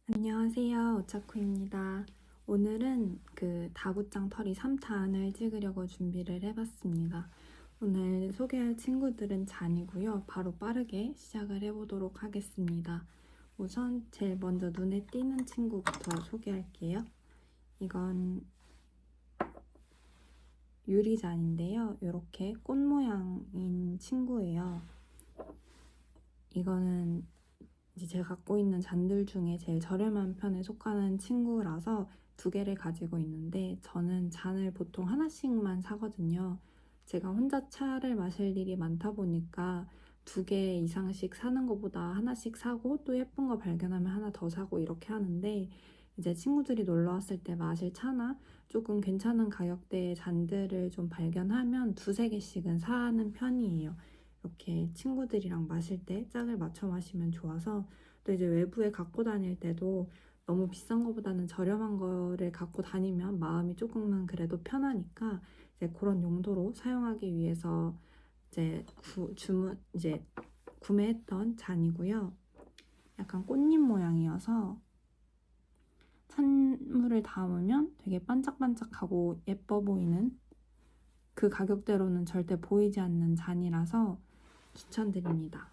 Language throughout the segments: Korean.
안녕하세요. 오차쿠입니다. 오늘은 그 다구짱 털이 3탄을 찍으려고 준비를 해봤습니다. 오늘 소개할 친구들은 잔이고요. 바로 빠르게 시작을 해보도록 하겠습니다. 우선 제일 먼저 눈에 띄는 친구부터 소개할게요. 이건 유리잔인데요. 이렇게 꽃 모양인 친구예요. 이거는 이제 제가 갖고 있는 잔들 중에 제일 저렴한 편에 속하는 친구라서 두 개를 가지고 있는데, 저는 잔을 보통 하나씩만 사거든요. 제가 혼자 차를 마실 일이 많다 보니까 두 개 이상씩 사는 것보다 하나씩 사고 또 예쁜 거 발견하면 하나 더 사고 이렇게 하는데, 이제 친구들이 놀러 왔을 때 마실 차나 조금 괜찮은 가격대의 잔들을 좀 발견하면 두세 개씩은 사는 편이에요. 이렇게 친구들이랑 마실 때 짝을 맞춰 마시면 좋아서. 또 이제 외부에 갖고 다닐 때도 너무 비싼 거보다는 저렴한 거를 갖고 다니면 마음이 조금은 그래도 편하니까 이제 그런 용도로 사용하기 위해서 이제 구매했던 잔이고요. 약간 꽃잎 모양이어서 찬물을 담으면 되게 반짝반짝하고 예뻐 보이는, 그 가격대로는 절대 보이지 않는 잔이라서 추천드립니다.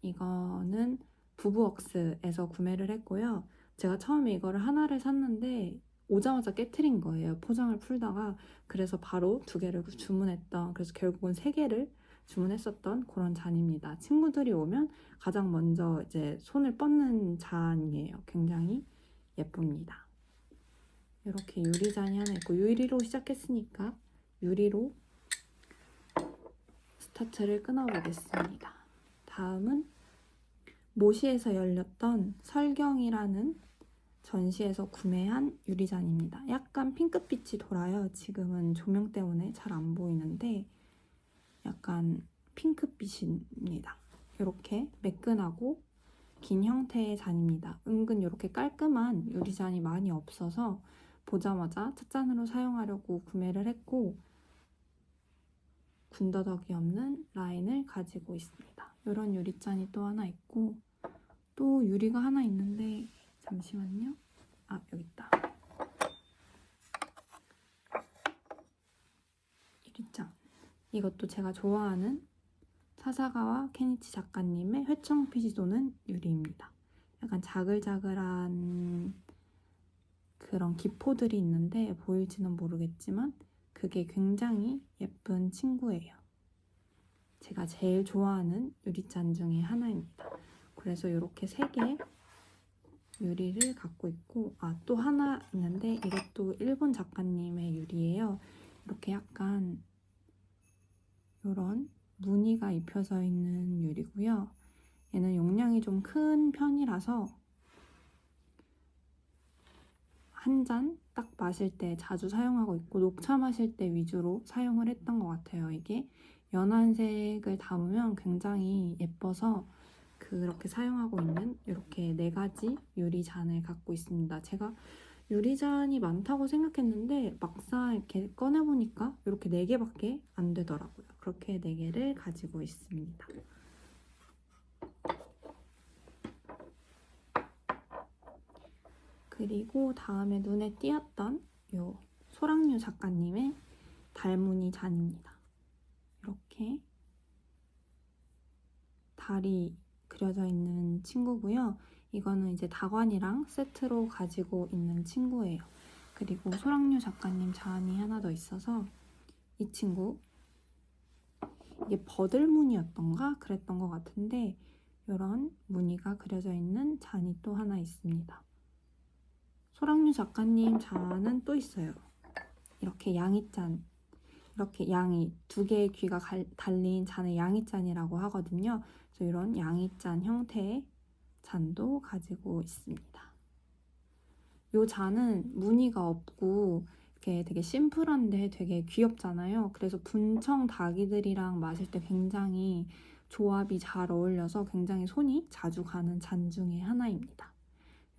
이거는 부부웍스에서 구매를 했고요. 제가 처음에 이거를 하나를 샀는데 오자마자 깨트린 거예요. 포장을 풀다가. 그래서 바로 두 개를 주문했던, 그래서 결국은 세 개를 주문했었던 그런 잔입니다. 친구들이 오면 가장 먼저 이제 손을 뻗는 잔이에요. 굉장히 예쁩니다. 이렇게 유리잔이 하나 있고, 유리로 시작했으니까 유리로 스타트를 끊어보겠습니다. 다음은 모시에서 열렸던 설경이라는 전시에서 구매한 유리잔입니다. 약간 핑크빛이 돌아요. 지금은 조명 때문에 잘 안 보이는데 약간 핑크빛입니다. 이렇게 매끈하고 긴 형태의 잔입니다. 은근 이렇게 깔끔한 유리잔이 많이 없어서 보자마자 찻잔으로 사용하려고 구매를 했고, 군더더기 없는 라인을 가지고 있습니다. 이런 유리잔이 또 하나 있고, 또 유리가 하나 있는데 잠시만요. 여기 있다. 유리잔. 이것도 제가 좋아하는 사사가와 케니치 작가님의 회청빛이 도는 유리입니다. 약간 자글자글한 그런 기포들이 있는데 보일지는 모르겠지만 그게 굉장히 예쁜 친구예요. 제가 제일 좋아하는 유리잔 중에 하나입니다. 그래서 이렇게 3개 유리를 갖고 있고, 또 하나 있는데 이것도 일본 작가님의 유리예요. 이렇게 약간 이런 무늬가 입혀져 있는 유리고요. 얘는 용량이 좀 큰 편이라서 한 잔 딱 마실 때 자주 사용하고 있고, 녹차 마실 때 위주로 사용을 했던 것 같아요. 이게 연한 색을 담으면 굉장히 예뻐서 그렇게 사용하고 있는 이렇게 4가지 유리잔을 갖고 있습니다. 제가 유리잔이 많다고 생각했는데 막상 이렇게 꺼내보니까 이렇게 4개밖에 안 되더라고요. 그렇게 4개를 가지고 있습니다. 그리고 다음에 눈에 띄었던 요 소랑류 작가님의 달무늬 잔입니다. 이렇게 달이 그려져 있는 친구고요. 이거는 이제 다관이랑 세트로 가지고 있는 친구예요. 그리고 소랑류 작가님 잔이 하나 더 있어서 이 친구, 이게 버들 무늬였던가 그랬던 것 같은데 이런 무늬가 그려져 있는 잔이 또 하나 있습니다. 소랑류 작가님 잔은 또 있어요. 이렇게 양이잔, 이렇게 양이 2개의 귀가 달린 잔을 양이잔이라고 하거든요. 그래서 이런 양이잔 형태의 잔도 가지고 있습니다. 이 잔은 무늬가 없고 이렇게 되게 심플한데 되게 귀엽잖아요. 그래서 분청 닭이들이랑 마실 때 굉장히 조합이 잘 어울려서 굉장히 손이 자주 가는 잔 중에 하나입니다.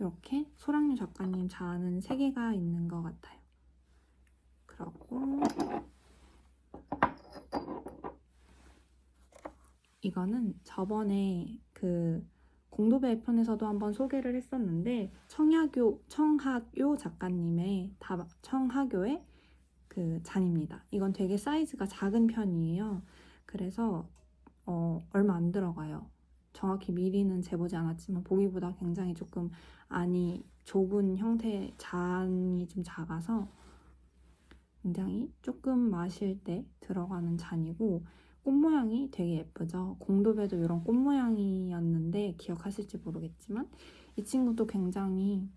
이렇게 소랑류 작가님 잔은 3개가 있는 것 같아요. 그리고 이거는 저번에 그 공도배 편에서도 한번 소개를 했었는데 청학요 작가님의 청학요의 그 잔입니다. 이건 되게 사이즈가 작은 편이에요. 그래서 얼마 안 들어가요. 정확히 미리는 재보지 않았지만 보기보다 굉장히 조금 안이 좁은 형태의 잔이 좀 작아서 굉장히 조금 마실 때 들어가는 잔이고, 꽃 모양이 되게 예쁘죠. 공도배도 이런 꽃 모양이었는데 기억하실지 모르겠지만 이 친구도 굉장히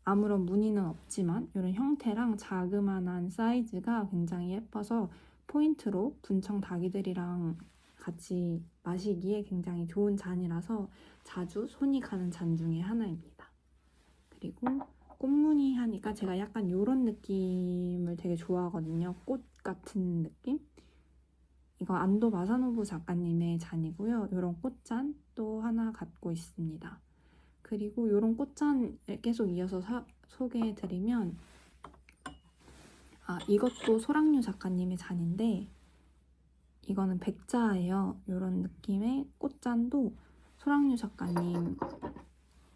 아무런 무늬는 없지만 이런 형태랑 자그만한 사이즈가 굉장히 예뻐서 포인트로 분청 닭이들이랑 같이 마시기에 굉장히 좋은 잔이라서 자주 손이 가는 잔 중에 하나입니다. 그리고 꽃무늬 하니까 제가 약간 이런 느낌을 되게 좋아하거든요. 꽃 같은 느낌? 이거 안도 마사노부 작가님의 잔이고요. 이런 꽃잔 또 하나 갖고 있습니다. 그리고 이런 꽃잔 계속 이어서 소개해드리면, 이것도 소랑류 작가님의 잔인데 이거는 백자예요. 이런 느낌의 꽃잔도 소랑류 작가님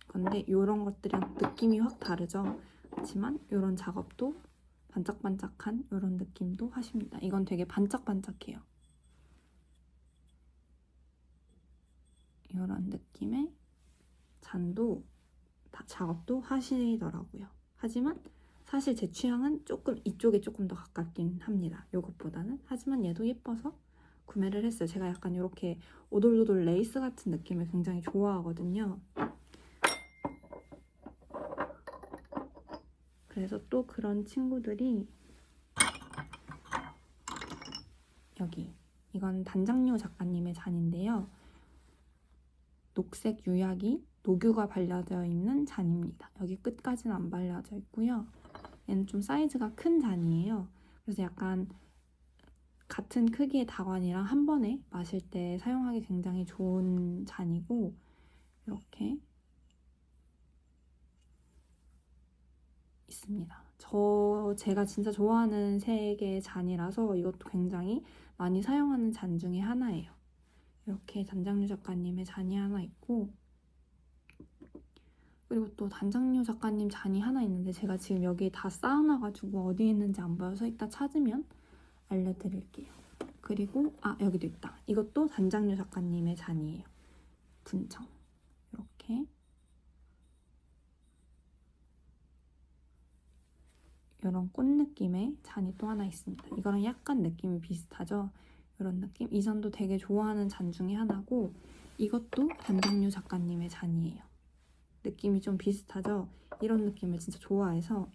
건데 이런 것들이랑 느낌이 확 다르죠. 하지만 이런 작업도 반짝반짝한 이런 느낌도 하십니다. 이건 되게 반짝반짝해요. 이런 느낌의 잔도 작업도 하시더라고요. 하지만 사실 제 취향은 조금 이쪽에 조금 더 가깝긴 합니다. 이것보다는. 하지만 얘도 예뻐서 구매를 했어요. 제가 약간 이렇게 오돌도돌 레이스 같은 느낌을 굉장히 좋아하거든요. 그래서 또 그런 친구들이 여기, 이건 단장류 작가님의 잔인데요. 녹색 유약이 녹유가 발려져 있는 잔입니다. 여기 끝까지는 안 발려져 있고요. 얘는 좀 사이즈가 큰 잔이에요. 그래서 약간 같은 크기의 다관이랑 한 번에 마실 때 사용하기 굉장히 좋은 잔이고, 이렇게 있습니다. 제가 진짜 좋아하는 색의 잔이라서 이것도 굉장히 많이 사용하는 잔 중에 하나예요. 이렇게 단장류 작가님의 잔이 하나 있고, 그리고 또 단장류 작가님 잔이 하나 있는데 제가 지금 여기 다 쌓아놔가지고 어디 있는지 안 보여서 이따 찾으면 알려드릴게요. 그리고 여기도 있다. 이것도 단장류 작가님의 잔이에요. 분청. 이렇게 이런 꽃 느낌의 잔이 또 하나 있습니다. 이거랑 약간 느낌이 비슷하죠? 이런 느낌? 이 잔도 되게 좋아하는 잔 중에 하나고, 이것도 단장류 작가님의 잔이에요. 느낌이 좀 비슷하죠? 이런 느낌을 진짜 좋아해서.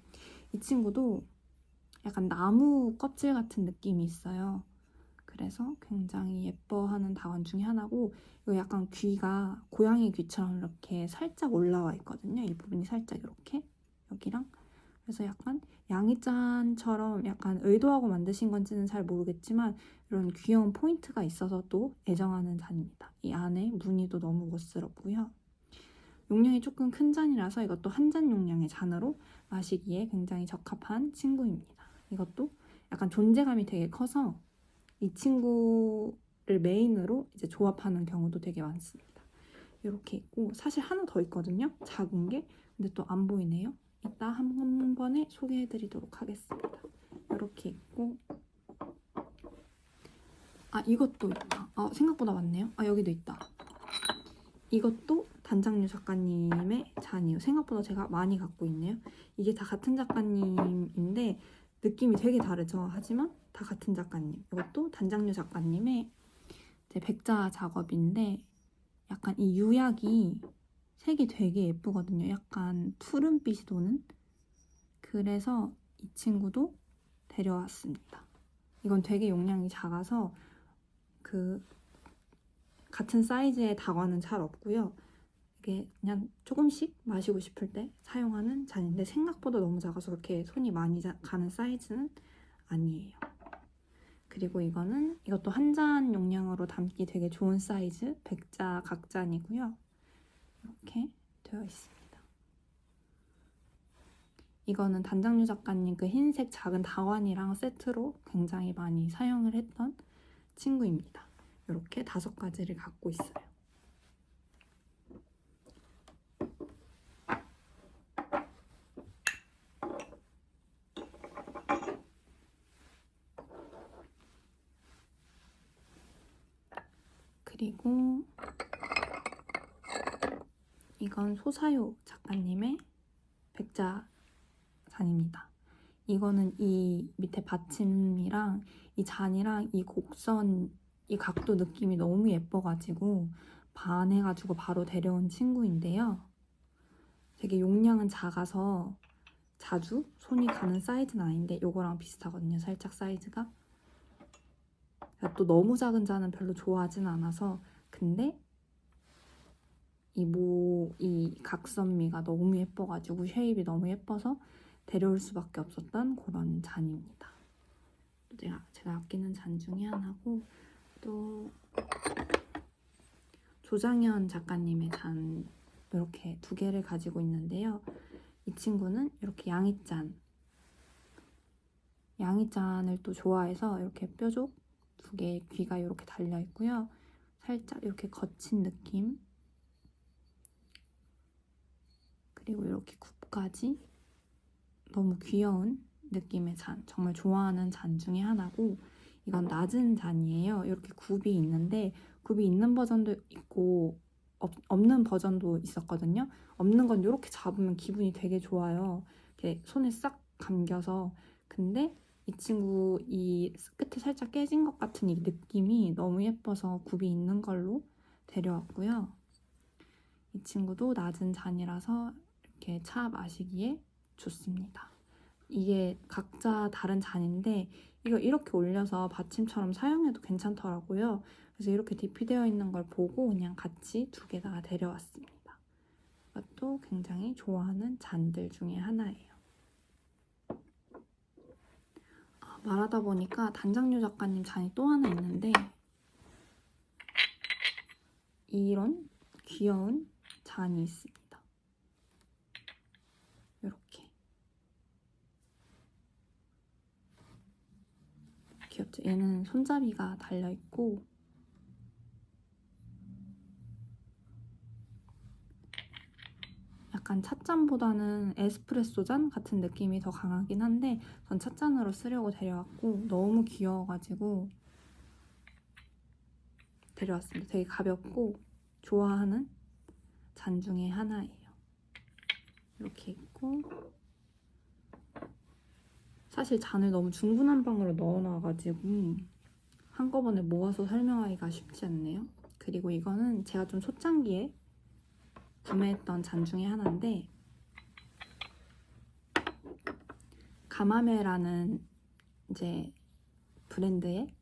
이 친구도 약간 나무 껍질 같은 느낌이 있어요. 그래서 굉장히 예뻐하는 다관 중에 하나고, 이거 약간 귀가 고양이 귀처럼 이렇게 살짝 올라와 있거든요. 이 부분이 살짝 이렇게 여기랑. 그래서 약간 양이잔처럼 약간 의도하고 만드신 건지는 잘 모르겠지만 이런 귀여운 포인트가 있어서 또 애정하는 잔입니다. 이 안에 무늬도 너무 멋스럽고요. 용량이 조금 큰 잔이라서 이것도 한 잔 용량의 잔으로 마시기에 굉장히 적합한 친구입니다. 이것도 약간 존재감이 되게 커서 이 친구를 메인으로 이제 조합하는 경우도 되게 많습니다. 이렇게 있고, 사실 하나 더 있거든요. 작은 게. 근데 또 안 보이네요. 이따 한 번에 소개해드리도록 하겠습니다. 이렇게 있고, 이것도 있다. 생각보다 많네요. 여기도 있다. 이것도 단장류 작가님의 잔이에요. 생각보다 제가 많이 갖고 있네요. 이게 다 같은 작가님인데 느낌이 되게 다르죠. 하지만 다 같은 작가님. 이것도 단장류 작가님의 이제 백자 작업인데, 약간 이 유약이 색이 되게 예쁘거든요. 약간 푸른빛이 도는. 그래서 이 친구도 데려왔습니다. 이건 되게 용량이 작아서 같은 사이즈의 다관은 잘 없고요. 이게 그냥 조금씩 마시고 싶을 때 사용하는 잔인데 생각보다 너무 작아서 그렇게 손이 많이 가는 사이즈는 아니에요. 그리고 이것도 한 잔 용량으로 담기 되게 좋은 사이즈 백자 각잔이고요. 이렇게 되어 있습니다. 이거는 단장류 작가님 그 흰색 작은 다관이랑 세트로 굉장히 많이 사용을 했던 친구입니다. 이렇게 5가지를 갖고 있어요. 그리고 이건 소사요 작가님의 백자 잔입니다. 이거는 이 밑에 받침이랑 이 잔이랑 이 곡선, 이 각도 느낌이 너무 예뻐가지고 반해가지고 바로 데려온 친구인데요. 되게 용량은 작아서 자주 손이 가는 사이즈는 아닌데 이거랑 비슷하거든요. 살짝 사이즈가. 또 너무 작은 잔은 별로 좋아하진 않아서, 근데 이 각선미가 너무 예뻐가지고 쉐입이 너무 예뻐서 데려올 수밖에 없었던 그런 잔입니다. 제가 아끼는 잔 중에 하나고, 또 조장현 작가님의 잔 이렇게 2개를 가지고 있는데요. 이 친구는 이렇게 양이잔을 또 좋아해서 이렇게 뾰족 2개의 귀가 이렇게 달려 있고요. 살짝 이렇게 거친 느낌, 그리고 이렇게 굽까지 너무 귀여운 느낌의 잔, 정말 좋아하는 잔 중에 하나고, 이건 낮은 잔이에요. 이렇게 굽이 있는데 굽이 있는 버전도 있고 없는 버전도 있었거든요. 없는 건 이렇게 잡으면 기분이 되게 좋아요. 이렇게 손에 싹 감겨서. 근데 이 친구 이 끝에 살짝 깨진 것 같은 이 느낌이 너무 예뻐서 굽이 있는 걸로 데려왔고요. 이 친구도 낮은 잔이라서 이렇게 차 마시기에 좋습니다. 이게 각자 다른 잔인데 이거 이렇게 올려서 받침처럼 사용해도 괜찮더라고요. 그래서 이렇게 DP 되어 있는 걸 보고 그냥 같이 2개 다 데려왔습니다. 이것도 굉장히 좋아하는 잔들 중에 하나예요. 말하다 보니까 단장류 작가님 잔이 또 하나 있는데, 이런 귀여운 잔이 있습니다. 이렇게 귀엽죠? 얘는 손잡이가 달려있고 약간 찻잔보다는 에스프레소 잔 같은 느낌이 더 강하긴 한데 전 찻잔으로 쓰려고 데려왔고, 너무 귀여워가지고 데려왔습니다. 되게 가볍고 좋아하는 잔 중에 하나예요. 이렇게 있고, 사실 잔을 너무 중구난방으로 넣어놔가지고 한꺼번에 모아서 설명하기가 쉽지 않네요. 그리고 이거는 제가 좀 초창기에 구매했던 잔 중에 하나인데, 가마메라는 이제 브랜드의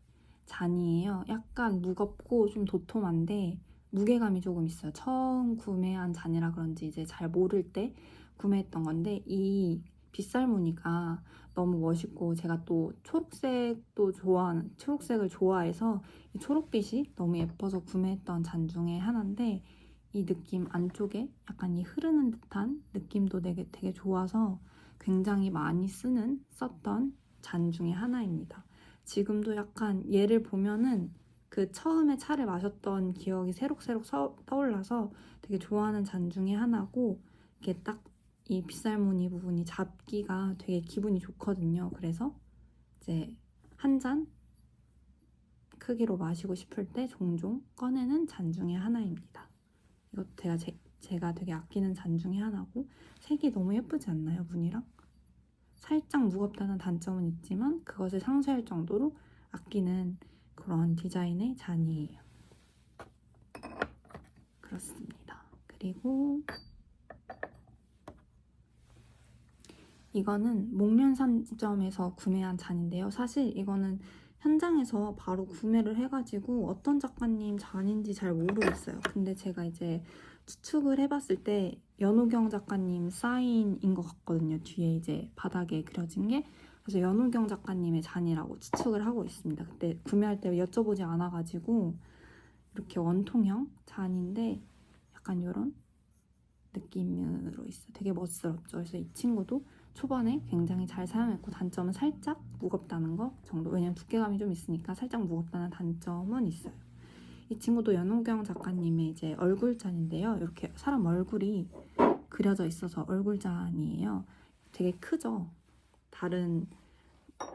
잔이에요. 약간 무겁고 좀 도톰한데 무게감이 조금 있어요. 처음 구매한 잔이라 그런지 이제 잘 모를 때 구매했던 건데, 이 빗살무늬가 너무 멋있고 제가 또 초록색을 좋아해서 이 초록빛이 너무 예뻐서 구매했던 잔 중에 하나인데, 이 느낌 안쪽에 약간 이 흐르는 듯한 느낌도 되게 좋아서 굉장히 많이 썼던 잔 중에 하나입니다. 지금도 약간 얘를 보면은 그 처음에 차를 마셨던 기억이 새록새록 떠올라서 되게 좋아하는 잔 중에 하나고, 이게 딱 이 빗살무늬 부분이 잡기가 되게 기분이 좋거든요. 그래서 이제 한 잔 크기로 마시고 싶을 때 종종 꺼내는 잔 중에 하나입니다. 이것도 제가 되게 아끼는 잔 중에 하나고, 색이 너무 예쁘지 않나요? 무늬랑? 살짝 무겁다는 단점은 있지만 그것을 상쇄할 정도로 아끼는 그런 디자인의 잔이에요. 그렇습니다. 그리고 이거는 목련상점에서 구매한 잔인데요. 사실 이거는 현장에서 바로 구매를 해가지고 어떤 작가님 잔인지 잘 모르겠어요. 근데 제가 이제 추측을 해봤을 때 연우경 작가님 사인인 것 같거든요. 뒤에 이제 바닥에 그려진 게. 그래서 연우경 작가님의 잔이라고 추측을 하고 있습니다. 그때 구매할 때 여쭤보지 않아가지고. 이렇게 원통형 잔인데 약간 이런 느낌으로 있어요. 되게 멋스럽죠. 그래서 이 친구도 초반에 굉장히 잘 사용했고, 단점은 살짝 무겁다는 거 정도. 왜냐면 두께감이 좀 있으니까 살짝 무겁다는 단점은 있어요. 이 친구도 연호경 작가님의 이제 얼굴잔인데요. 이렇게 사람 얼굴이 그려져 있어서 얼굴잔이에요. 되게 크죠? 다른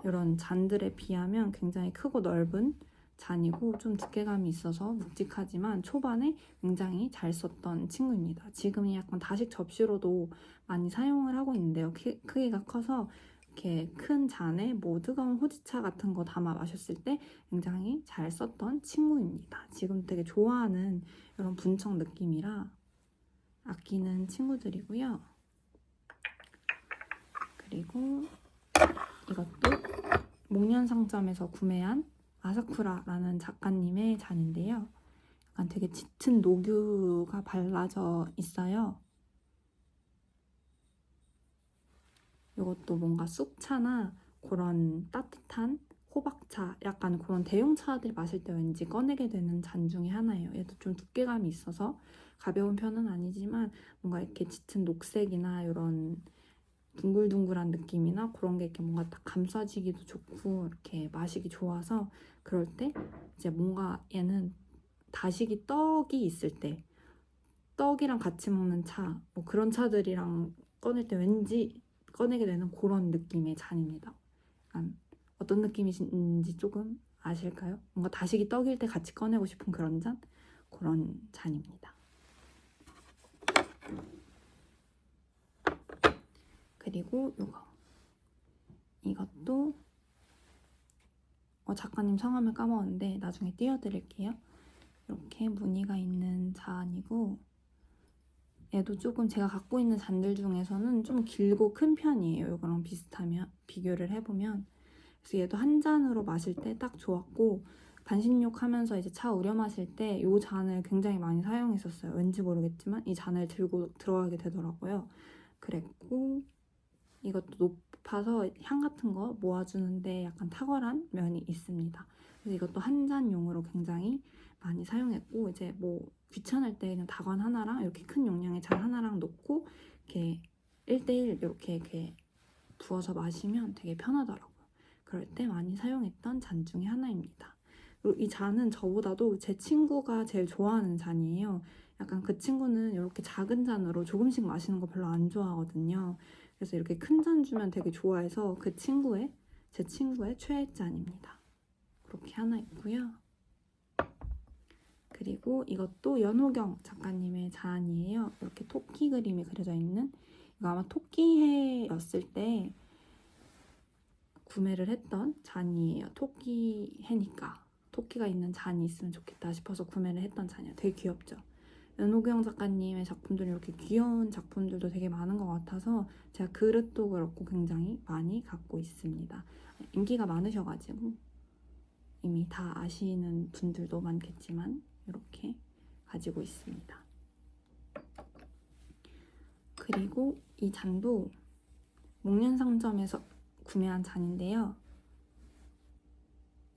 이런 잔들에 비하면 굉장히 크고 넓은 잔이고 좀 두께감이 있어서 묵직하지만 초반에 굉장히 잘 썼던 친구입니다. 지금은 약간 다식 접시로도 많이 사용을 하고 있는데요. 크기가 커서 이렇게 큰 잔에 뭐 뜨거운 호지차 같은 거 담아 마셨을 때 굉장히 잘 썼던 친구입니다. 지금 되게 좋아하는 이런 분청 느낌이라 아끼는 친구들이고요. 그리고 이것도 목련상점에서 구매한 아사쿠라라는 작가님의 잔인데요. 약간 되게 짙은 녹유가 발라져 있어요. 이것도 뭔가 쑥차나 그런 따뜻한 호박차, 약간 그런 대용차들 마실 때 왠지 꺼내게 되는 잔 중에 하나예요. 얘도 좀 두께감이 있어서 가벼운 편은 아니지만 뭔가 이렇게 짙은 녹색이나 이런 둥글둥글한 느낌이나 그런 게 이렇게 뭔가 딱 감싸지기도 좋고 이렇게 마시기 좋아서 그럴 때 이제 뭔가 얘는 다시기 떡이 있을 때 떡이랑 같이 먹는 차, 뭐 그런 차들이랑 꺼낼 때 왠지 꺼내게 되는 그런 느낌의 잔입니다. 약간 어떤 느낌인지 조금 아실까요? 뭔가 다시기 떡일 때 같이 꺼내고 싶은 그런 잔? 그런 잔입니다. 그리고 이것도 작가님 성함을 까먹었는데 나중에 띄워드릴게요. 이렇게 무늬가 있는 잔이고 얘도 조금 제가 갖고 있는 잔들 중에서는 좀 길고 큰 편이에요. 이거랑 비슷하면 비교를 해보면 그래서 얘도 한 잔으로 마실 때 딱 좋았고 반신욕 하면서 이제 차 우려 마실 때 이 잔을 굉장히 많이 사용했었어요. 왠지 모르겠지만 이 잔을 들고 들어가게 되더라고요. 그랬고 이것도 높아서 향 같은 거 모아주는데 약간 탁월한 면이 있습니다. 그래서 이것도 한 잔용으로 굉장히 많이 사용했고 이제 뭐 귀찮을 때 그냥 다관 하나랑 이렇게 큰 용량의 잔 하나랑 놓고 이렇게 1대1 이렇게 부어서 마시면 되게 편하더라고요. 그럴 때 많이 사용했던 잔 중에 하나입니다. 그리고 이 잔은 저보다도 제 친구가 제일 좋아하는 잔이에요. 약간 그 친구는 이렇게 작은 잔으로 조금씩 마시는 거 별로 안 좋아하거든요. 그래서 이렇게 큰 잔 주면 되게 좋아해서 제 친구의 최애 잔입니다. 그렇게 하나 있고요. 그리고 이것도 연호경 작가님의 잔이에요. 이렇게 토끼 그림이 그려져 있는 이거 아마 토끼해였을 때 구매를 했던 잔이에요. 토끼해니까 토끼가 있는 잔이 있으면 좋겠다 싶어서 구매를 했던 잔이에요. 되게 귀엽죠? 연호경 작가님의 작품들 이렇게 귀여운 작품들도 되게 많은 것 같아서 제가 그릇도 그렇고 굉장히 많이 갖고 있습니다. 인기가 많으셔가지고 이미 다 아시는 분들도 많겠지만 이렇게 가지고 있습니다. 그리고 이 잔도 목련상점에서 구매한 잔인데요.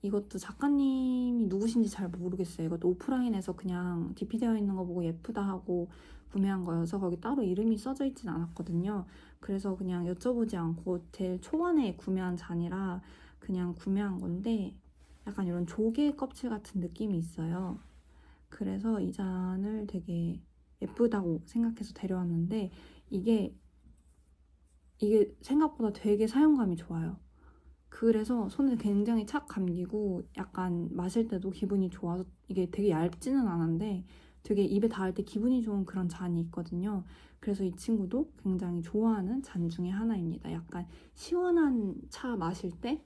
이것도 작가님이 누구신지 잘 모르겠어요. 이것도 오프라인에서 그냥 DP 되어 있는 거 보고 예쁘다 하고 구매한 거여서 거기 따로 이름이 써져 있진 않았거든요. 그래서 그냥 여쭤보지 않고 제일 초반에 구매한 잔이라 그냥 구매한 건데 약간 이런 조개 껍질 같은 느낌이 있어요. 그래서 이 잔을 되게 예쁘다고 생각해서 데려왔는데 이게 생각보다 되게 사용감이 좋아요. 그래서 손에 굉장히 착 감기고 약간 마실 때도 기분이 좋아서 이게 되게 얇지는 않은데 되게 입에 닿을 때 기분이 좋은 그런 잔이 있거든요. 그래서 이 친구도 굉장히 좋아하는 잔 중에 하나입니다. 약간 시원한 차 마실 때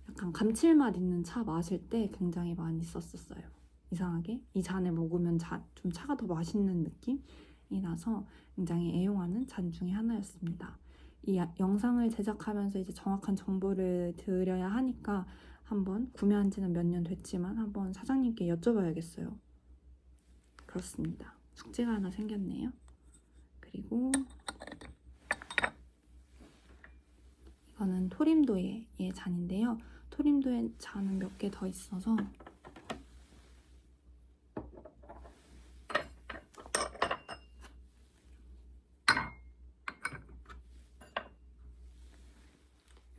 약간 감칠맛 있는 차 마실 때 굉장히 많이 썼었어요. 이상하게 이 잔을 먹으면 좀 차가 더 맛있는 느낌이 나서 굉장히 애용하는 잔 중에 하나였습니다. 이 영상을 제작하면서 이제 정확한 정보를 드려야 하니까 한번 구매한 지는 몇 년 됐지만 한번 사장님께 여쭤봐야겠어요. 그렇습니다. 숙제가 하나 생겼네요. 그리고 이거는 토림도의 잔인데요. 토림도의 잔은 몇 개 더 있어서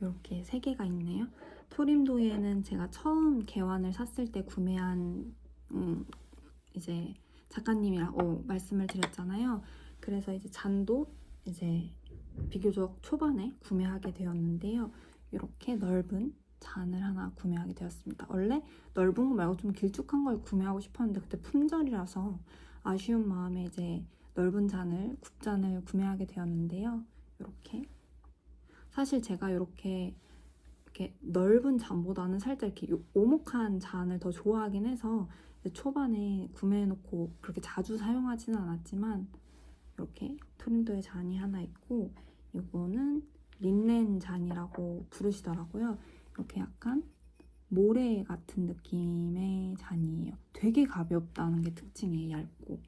이렇게 3개가 있네요. 토림도에는 제가 처음 개환을 샀을 때 구매한 이제 작가님이라고 말씀을 드렸잖아요. 그래서 이제 잔도 이제 비교적 초반에 구매하게 되었는데요. 이렇게 넓은 잔을 하나 구매하게 되었습니다. 원래 넓은 거 말고 좀 길쭉한 걸 구매하고 싶었는데 그때 품절이라서 아쉬운 마음에 이제 넓은 잔을, 굽잔을 구매하게 되었는데요. 이렇게 사실 제가 이렇게 넓은 잔보다는 살짝 이렇게 오목한 잔을 더 좋아하긴 해서 초반에 구매해놓고 그렇게 자주 사용하지는 않았지만 이렇게 토린도의 잔이 하나 있고 이거는 린넨 잔이라고 부르시더라고요. 이렇게 약간 모래 같은 느낌의 잔이에요. 되게 가볍다는 게 특징이에요. 얇고.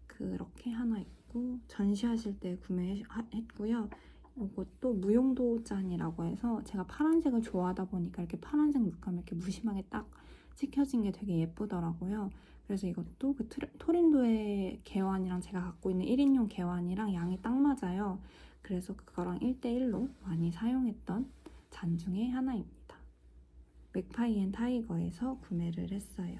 그렇게 하나 있고 전시하실 때 구매했고요. 이것도 무용도 잔이라고 해서 제가 파란색을 좋아하다 보니까 이렇게 파란색 물감이 이렇게 무심하게 딱 찍혀진 게 되게 예쁘더라고요. 그래서 이것도 그 토린도의 개완이랑 제가 갖고 있는 1인용 개완이랑 양이 딱 맞아요. 그래서 그거랑 1대1로 많이 사용했던 잔 중에 하나입니다. 맥파이 앤 타이거에서 구매를 했어요.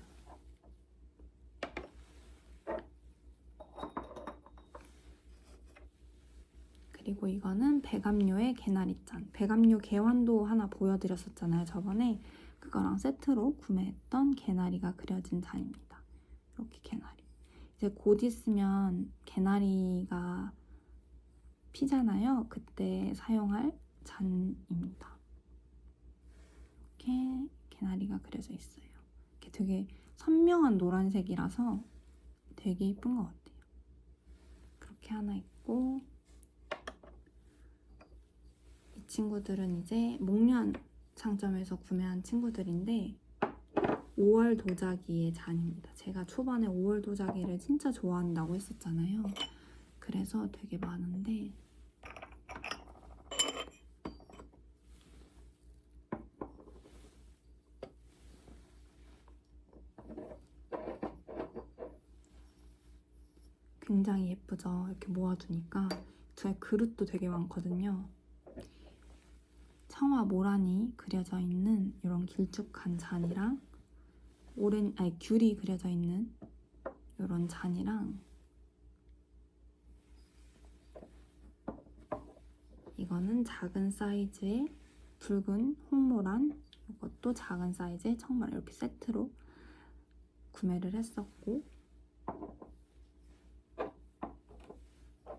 그리고 이거는 백암류의 개나리잔. 백암류 개완도 하나 보여드렸었잖아요, 저번에. 그거랑 세트로 구매했던 개나리가 그려진 잔입니다. 이렇게 개나리. 이제 곧 있으면 개나리가 피잖아요. 그때 사용할 잔입니다. 이렇게 개나리가 그려져 있어요. 이렇게 되게 선명한 노란색이라서 되게 예쁜 것 같아요. 그렇게 하나 있고 이 친구들은 이제 목련 상점에서 구매한 친구들인데 5월 도자기의 잔입니다. 제가 초반에 5월 도자기를 진짜 좋아한다고 했었잖아요. 그래서 되게 많은데 굉장히 예쁘죠? 이렇게 모아두니까 저의 그릇도 되게 많거든요. 청화 모란이 그려져 있는 이런 길쭉한 잔이랑 귤이 그려져 있는 이런 잔이랑 이거는 작은 사이즈의 붉은 홍모란, 이것도 작은 사이즈의 청모란 이렇게 세트로 구매를 했었고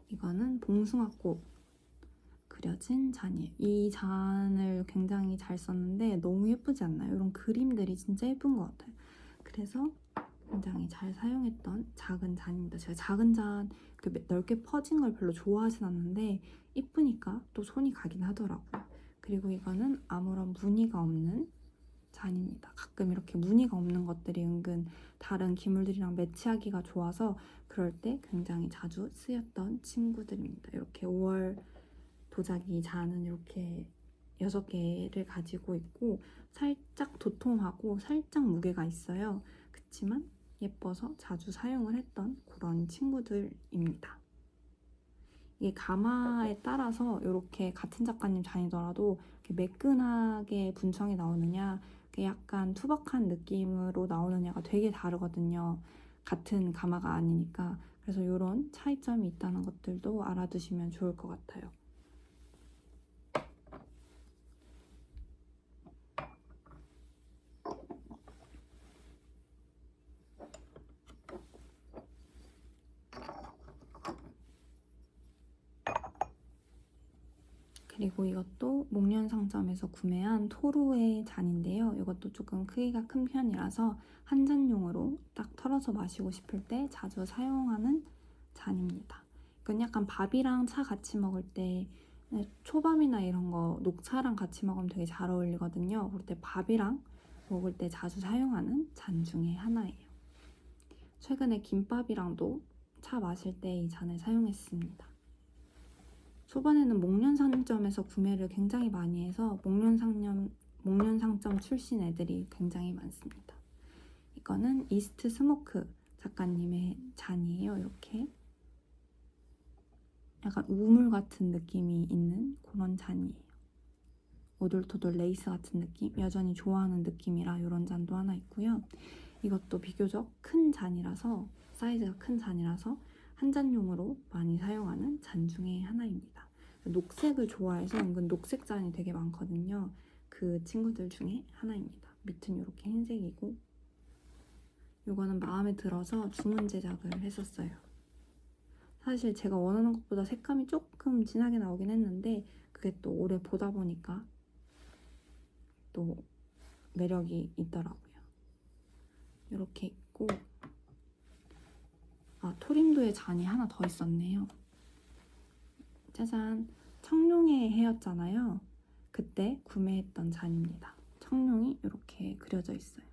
이거는 봉숭아꽃 그려진 잔이에요. 이 잔을 굉장히 잘 썼는데 너무 예쁘지 않나요? 이런 그림들이 진짜 예쁜 것 같아요. 그래서 굉장히 잘 사용했던 작은 잔입니다. 제가 작은 잔 넓게 퍼진 걸 별로 좋아하진 않는데 이쁘니까 또 손이 가긴 하더라고요. 그리고 이거는 아무런 무늬가 없는 잔입니다. 가끔 이렇게 무늬가 없는 것들이 은근 다른 기물들이랑 매치하기가 좋아서 그럴 때 굉장히 자주 쓰였던 친구들입니다. 이렇게 5월 도자기 잔은 이렇게 6개를 가지고 있고 살짝 도톰하고 살짝 무게가 있어요. 그치만 예뻐서 자주 사용을 했던 그런 친구들입니다. 이게 가마에 따라서 이렇게 같은 작가님 잔이더라도 이렇게 매끈하게 분청이 나오느냐 약간 투박한 느낌으로 나오느냐가 되게 다르거든요. 같은 가마가 아니니까. 그래서 이런 차이점이 있다는 것들도 알아두시면 좋을 것 같아요. 그리고 이것도 목련 상점에서 구매한 토르의 잔인데요. 이것도 조금 크기가 큰 편이라서 한 잔용으로 딱 털어서 마시고 싶을 때 자주 사용하는 잔입니다. 이건 약간 밥이랑 차 같이 먹을 때 초밥이나 이런 거 녹차랑 같이 먹으면 되게 잘 어울리거든요. 그럴 때 밥이랑 먹을 때 자주 사용하는 잔 중에 하나예요. 최근에 김밥이랑도 차 마실 때 이 잔을 사용했습니다. 초반에는 목련 상점에서 구매를 굉장히 많이 해서 목련 상점 출신 애들이 굉장히 많습니다. 이거는 이스트 스모크 작가님의 잔이에요. 이렇게 약간 우물 같은 느낌이 있는 그런 잔이에요. 오돌토돌 레이스 같은 느낌? 여전히 좋아하는 느낌이라 이런 잔도 하나 있고요. 이것도 비교적 큰 잔이라서 사이즈가 큰 잔이라서 한 잔용으로 많이 사용하는 잔 중에 하나입니다. 녹색을 좋아해서 은근 녹색 잔이 되게 많거든요. 그 친구들 중에 하나입니다. 밑은 이렇게 흰색이고 이거는 마음에 들어서 주문 제작을 했었어요. 사실 제가 원하는 것보다 색감이 조금 진하게 나오긴 했는데 그게 또 오래 보다 보니까 또 매력이 있더라고요. 이렇게 있고 토림도의 잔이 하나 더 있었네요. 짜잔! 청룡의 해였잖아요. 그때 구매했던 잔입니다. 청룡이 이렇게 그려져 있어요.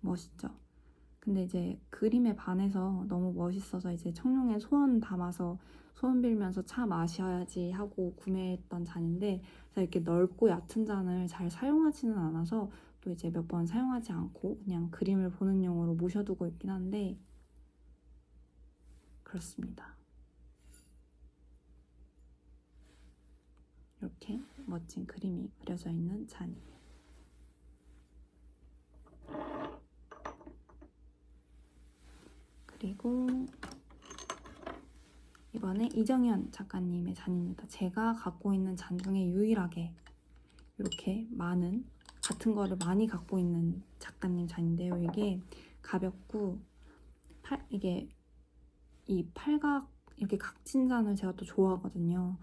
멋있죠? 근데 이제 그림에 반해서 너무 멋있어서 이제 청룡의 소원 담아서 소원 빌면서 차 마셔야지 하고 구매했던 잔인데 제가 이렇게 넓고 얕은 잔을 잘 사용하지는 않아서 또 이제 몇 번 사용하지 않고 그냥 그림을 보는 용으로 모셔두고 있긴 한데 그렇습니다. 이렇게 멋진 그림이 그려져 있는 잔이에요. 그리고 이번에 이정현 작가님의 잔입니다. 제가 갖고 있는 잔 중에 유일하게 이렇게 많은 같은 거를 많이 갖고 있는 작가님 잔인데요. 이게 가볍고 이게 이 팔각 이렇게 각진 잔을 제가 또 좋아하거든요.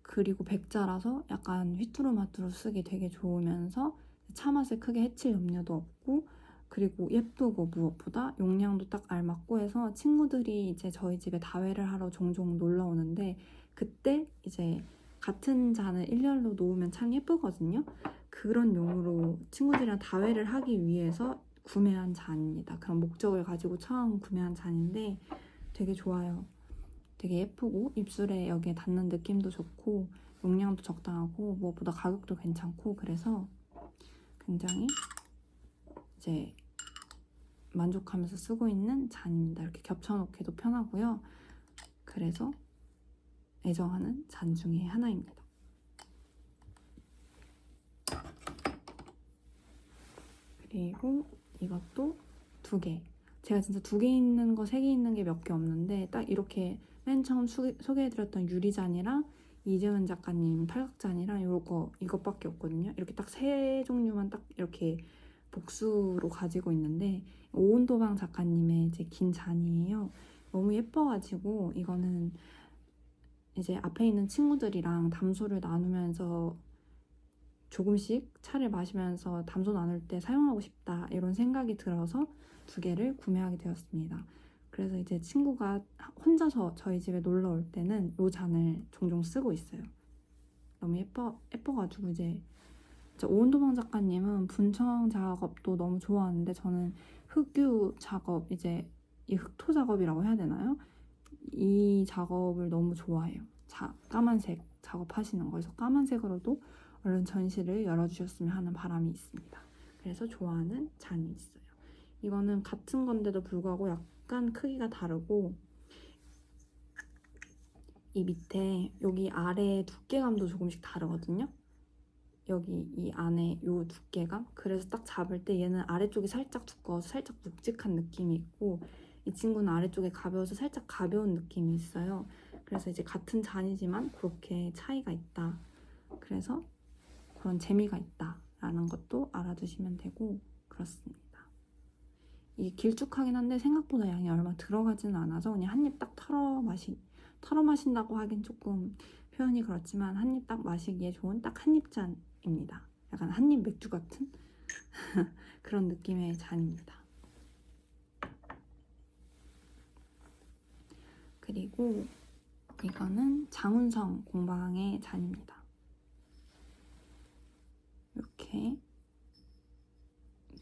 그리고 백자라서 약간 휘뚜루마뚜루 쓰기 되게 좋으면서 차 맛을 크게 해칠 염려도 없고 그리고 예쁘고 무엇보다 용량도 딱 알맞고 해서 친구들이 이제 저희 집에 다회를 하러 종종 놀러 오는데 그때 이제 같은 잔을 일렬로 놓으면 참 예쁘거든요. 그런 용으로 친구들이랑 다회를 하기 위해서 구매한 잔입니다. 그런 목적을 가지고 처음 구매한 잔인데 되게 좋아요. 되게 예쁘고 입술에 여기에 닿는 느낌도 좋고 용량도 적당하고 무엇보다 가격도 괜찮고 그래서 굉장히 이제 만족하면서 쓰고 있는 잔입니다. 이렇게 겹쳐놓기도 편하고요. 그래서 애정하는 잔 중에 하나입니다. 그리고 이것도 2개. 제가 진짜 2개 있는 거, 3개 있는 게 몇 개 없는데 딱 이렇게 맨 처음 소개해드렸던 유리잔이랑 이재은 작가님 팔각잔이랑 이것밖에 없거든요. 이렇게 딱 3종류만 딱 이렇게 복수로 가지고 있는데 오온도방 작가님의 이제 긴 잔이에요. 너무 예뻐가지고 이거는 이제 앞에 있는 친구들이랑 담소를 나누면서 조금씩 차를 마시면서 담소 나눌 때 사용하고 싶다 이런 생각이 들어서 2개를 구매하게 되었습니다. 그래서 이제 친구가 혼자서 저희 집에 놀러 올 때는 이 잔을 종종 쓰고 있어요. 너무 예뻐가지고 이제 오은도방 작가님은 분청 작업도 너무 좋아하는데 저는 흑유 작업, 이제 이 흑토 작업이라고 해야 되나요? 이 작업을 너무 좋아해요. 까만색 작업하시는 거. 그래서 까만색으로도 얼른 전시를 열어주셨으면 하는 바람이 있습니다. 그래서 좋아하는 잔이 있어요. 이거는 같은 건데도 불구하고 약간 크기가 다르고 이 밑에 여기 아래 두께감도 조금씩 다르거든요. 여기 이 안에 요 두께감. 그래서 딱 잡을 때 얘는 아래쪽이 살짝 두꺼워서 살짝 묵직한 느낌이 있고 이 친구는 아래쪽에 가벼워서 살짝 가벼운 느낌이 있어요. 그래서 이제 같은 잔이지만 그렇게 차이가 있다. 그래서 그런 재미가 있다라는 것도 알아두시면 되고 그렇습니다. 이게 길쭉하긴 한데 생각보다 양이 얼마 들어가지는 않아서 그냥 한 입 딱 털어 마신다고 하긴 조금 표현이 그렇지만 한 입 딱 마시기에 좋은 딱 한 입 잔입니다. 약간 한 입 맥주 같은 그런 느낌의 잔입니다. 그리고 이거는 장운성 공방의 잔입니다. 이렇게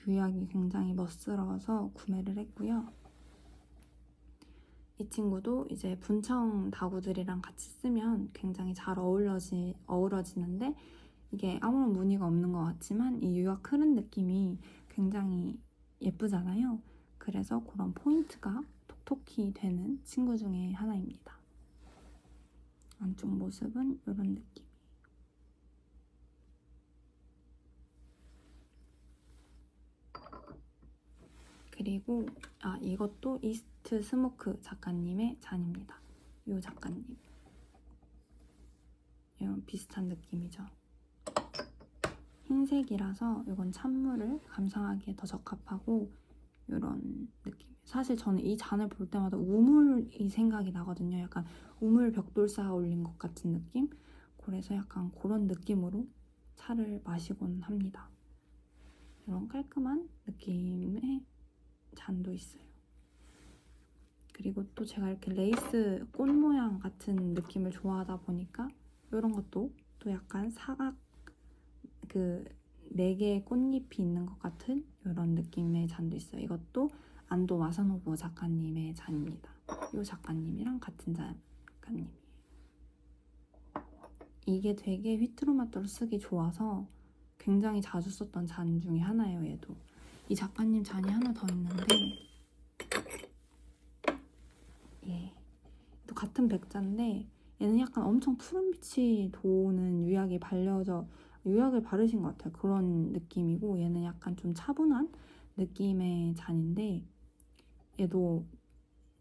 유약이 굉장히 멋스러워서 구매를 했고요. 이 친구도 이제 분청 다구들이랑 같이 쓰면 굉장히 잘 어우러지는데 이게 아무런 무늬가 없는 것 같지만 이 유약 흐른 느낌이 굉장히 예쁘잖아요. 그래서 그런 포인트가 톡톡히 되는 친구 중에 하나입니다. 안쪽 모습은 이런 느낌. 그리고 이것도 이스트 스모크 작가님의 잔입니다. 이 작가님 이런 비슷한 느낌이죠. 흰색이라서 이건 찬물을 감상하기에 더 적합하고 이런 느낌. 사실 저는 이 잔을 볼 때마다 우물이 생각이 나거든요. 약간 우물 벽돌 쌓아 올린 것 같은 느낌? 그래서 약간 그런 느낌으로 차를 마시곤 합니다. 이런 깔끔한 느낌의 잔도 있어요. 그리고 또 제가 이렇게 레이스 꽃 모양 같은 느낌을 좋아하다 보니까 이런 것도 또 약간 사각 그 4개의 꽃잎이 있는 것 같은 이런 느낌의 잔도 있어요. 이것도 안도 마사노부 작가님의 잔입니다. 이 작가님이랑 같은 작가님이에요. 이게 되게 휘트로마토로 쓰기 좋아서 굉장히 자주 썼던 잔 중에 하나예요. 얘도 이 작가님 잔이 하나 더 있는데 예, 또 같은 백자인데 얘는 약간 엄청 푸른빛이 도는 유약을 바르신 것 같아요. 그런 느낌이고 얘는 약간 좀 차분한 느낌의 잔인데 얘도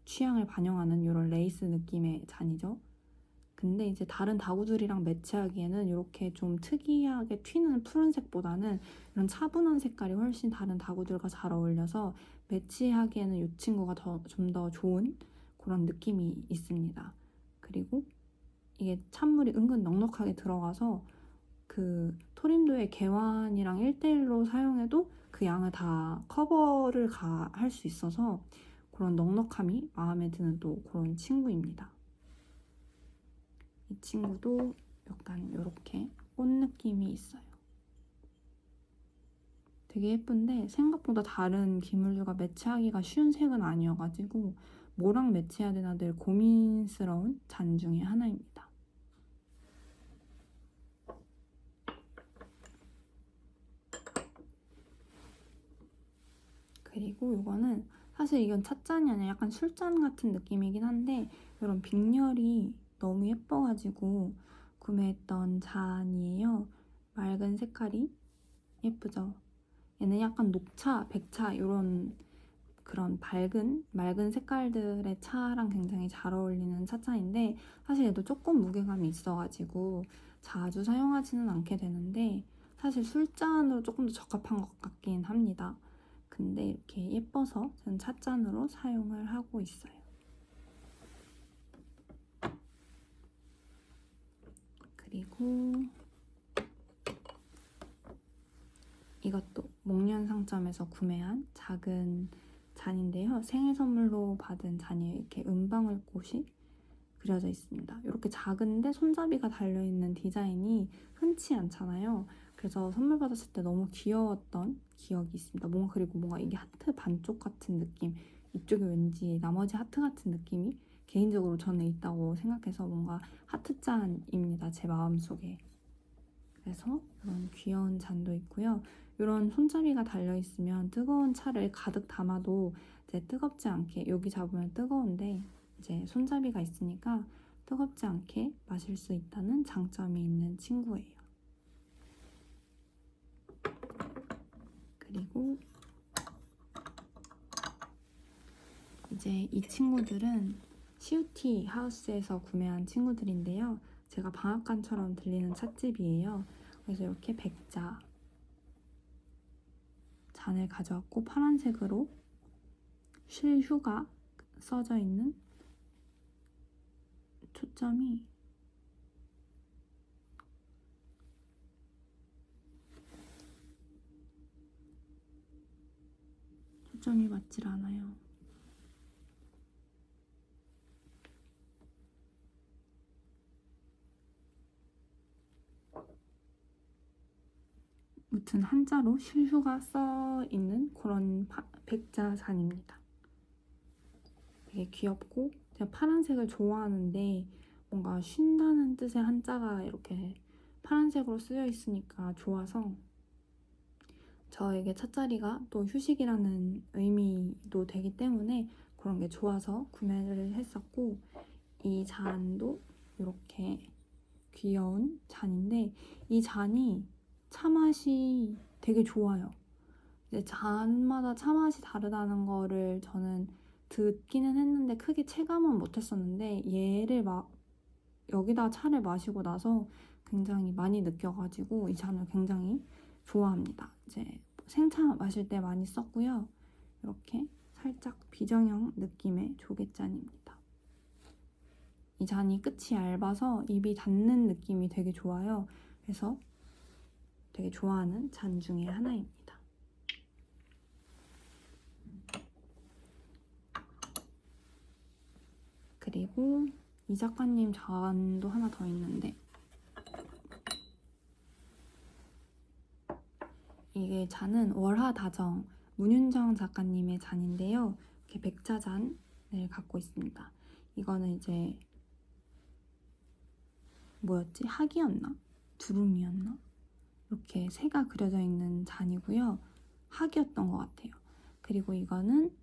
취향을 반영하는 이런 레이스 느낌의 잔이죠. 근데 이제 다른 다구들이랑 매치하기에는 이렇게 좀 특이하게 튀는 푸른색보다는 이런 차분한 색깔이 훨씬 다른 다구들과 잘 어울려서 매치하기에는 이 친구가 좀 더 좋은 그런 느낌이 있습니다. 그리고 이게 찬물이 은근 넉넉하게 들어가서 그 토림도의 개완이랑 1대1로 사용해도 그 양을 다 커버를 할 수 있어서 그런 넉넉함이 마음에 드는 또 그런 친구입니다. 이 친구도 약간 이렇게 꽃 느낌이 있어요. 되게 예쁜데 생각보다 다른 기물들과 매치하기가 쉬운 색은 아니어가지고 뭐랑 매치해야 되나 늘 고민스러운 잔 중에 하나입니다. 그리고 이거는 사실 이건 찻잔이 아니라 약간 술잔 같은 느낌이긴 한데 이런 빅렬이 너무 예뻐가지고 구매했던 잔이에요. 맑은 색깔이 예쁘죠? 얘는 약간 녹차, 백차 이런 그런 맑은 색깔들의 차랑 굉장히 잘 어울리는 차잔인데 사실 얘도 조금 무게감이 있어가지고 자주 사용하지는 않게 되는데 사실 술잔으로 조금 더 적합한 것 같긴 합니다. 근데 이렇게 예뻐서 저는 찻잔으로 사용을 하고 있어요. 그리고 이것도 목련 상점에서 구매한 작은 잔인데요. 생일 선물로 받은 잔이에요. 이렇게 은방울꽃이 그려져 있습니다. 이렇게 작은데 손잡이가 달려있는 디자인이 흔치 않잖아요. 그래서 선물 받았을 때 너무 귀여웠던 기억이 있습니다. 그리고 뭔가 이게 하트 반쪽 같은 느낌, 이쪽에 왠지 나머지 하트 같은 느낌이 개인적으로 저는 있다고 생각해서 뭔가 하트잔입니다. 제 마음속에. 그래서 이런 귀여운 잔도 있고요. 이런 손잡이가 달려있으면 뜨거운 차를 가득 담아도 이제 뜨겁지 않게, 여기 잡으면 뜨거운데 이제 손잡이가 있으니까 뜨겁지 않게 마실 수 있다는 장점이 있는 친구예요. 그리고 이제 이 친구들은 CUT 하우스에서 구매한 친구들인데요. 제가 방앗간처럼 들리는 찻집이에요. 그래서 이렇게 백자 잔을 가져왔고 파란색으로 쉴휴가 써져 있는 초점이 맞질 않아요. 무튼 한자로 쉴휴가 써 있는 그런 백자 잔입니다. 되게 귀엽고 제가 파란색을 좋아하는데 뭔가 쉰다는 뜻의 한자가 이렇게 파란색으로 쓰여 있으니까 좋아서 저에게 찻자리가 또 휴식이라는 의미도 되기 때문에 그런 게 좋아서 구매를 했었고 이 잔도 이렇게 귀여운 잔인데 이 잔이 차맛이 되게 좋아요. 이제 잔마다 차맛이 다르다는 거를 저는 듣기는 했는데 크게 체감은 못했었는데 얘를 여기다 차를 마시고 나서 굉장히 많이 느껴가지고 이 잔을 굉장히 좋아합니다. 이제 생차 마실 때 많이 썼고요. 이렇게 살짝 비정형 느낌의 조개잔입니다. 이 잔이 끝이 얇아서 입이 닿는 느낌이 되게 좋아요. 그래서 되게 좋아하는 잔 중에 하나입니다. 그리고 이 작가님 잔도 하나 더 있는데 이게 잔은 월화다정 문윤정 작가님의 잔인데요. 이렇게 백자잔을 갖고 있습니다. 이거는 이제 뭐였지? 학이었나? 두루미였나? 이렇게 새가 그려져 있는 잔이고요. 학이었던 것 같아요. 그리고 이거는